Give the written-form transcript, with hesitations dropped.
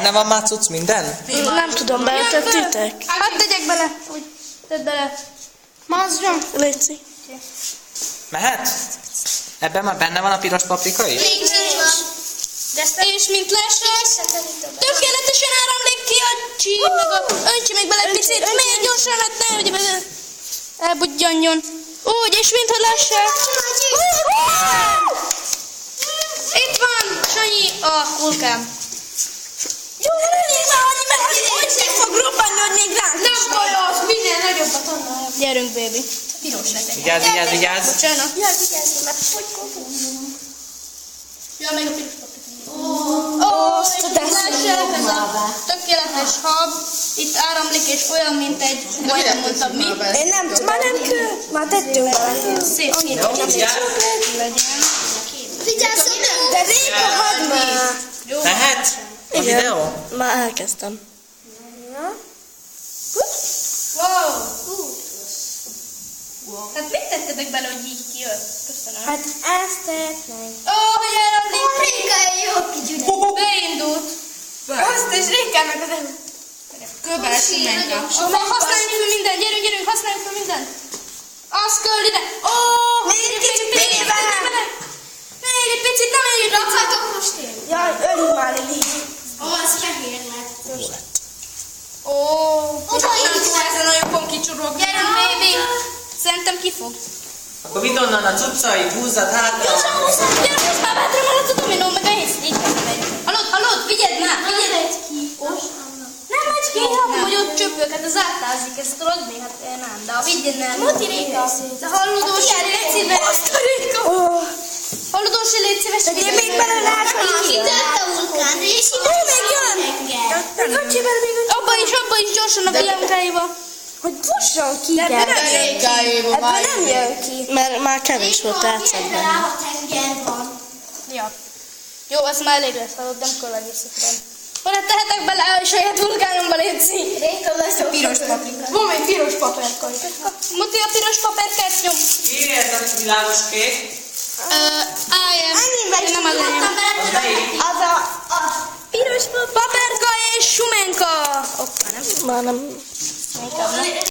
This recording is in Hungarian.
Ne van már cucc minden? Nem tudom, beletettétek? Hát tegyek bele. Úgy, tedd bele. Mazdjon. Léci. Mehet? Ebben már benne van a piros paprika is? És mint lásd, tökéletesen áramlik ki a csíp, meg a... Öntsi még bele egy picit, még gyorsan, hát nehogy bele elbudjanjon. Úgy, és mint hogy lássák. Itt van, Sanyi, a kulkám. Jó, hogy nem fog robbanni, hogy még ránk. Nem baj az, minél nagyobbat annál. Gyerünk, baby. Piros leszek. Vigyázz, vigyázz, vigyázz. Bocsánat. Ja, vigyázz, mert hogy kopom. Ja, meg a piros paprika. Azt a tökéletes hab. Itt áramlik, és olyan, mint egy, majdnem mondtam mi. Én nem tudom, már nem kell. Már tettünk bele. Szép legyen. Vigyázzatok! De Réka, hagyd már! Mehet? A videó? Már elkezdtem. Wow. Hát mit tettetek bele, hogy így kijött? Köszönöm. Hát ezt tehetnek. Hogy áramlik! Rékai jó kicsit. Beindult. Azt és Rékának az előtt. Köbel Simenka. Használjuk fel mindent, gyerünk, használjuk fel mindent. Az kell ide. Még egy kicsit bele! Még egy picit, nem még egy picit. Rakhatok most én? Jaj, öljük már így. Az fehér lett. Nem fog ezen a jobban kicsurog. Gyerünk, baby. Szerintem kifog. Akkor vidd onnan a cuccai, húzzad hátra. Gyerünk, most már bátran alatt a dominó, meg a hész. Így kell megy. Hallod, vigyed már, vigyed. Nem megy ki, hogy ott csöpőket, az átlázik, ezt tudod mi? Hát nem, de a vigyed nem. Moti Réka. De hallodós, légy szíves. Hallodós, légy szíves. Tegyél még bele rá, hogy Kitört a vulkán, és így még jön! Abba is gyorsan a villámkáiba. Hogy fusson ki kell. Ebből nem jön ki. Mert már kevés volt tetszett benne. a tenger van. Ja. Jó, ez már elég lesz, hallod, nem kell egészíteni. Hol tehetek bele a saját vulkánomba, létszik? Réka lesz a Piros paprika. Van még piros paprika. Muti a piros paprikát nyom. Ki ez a világos kék? Én nem az enyém. Az a Piros paprika és sumenka. Hoppá, nem? Már nem.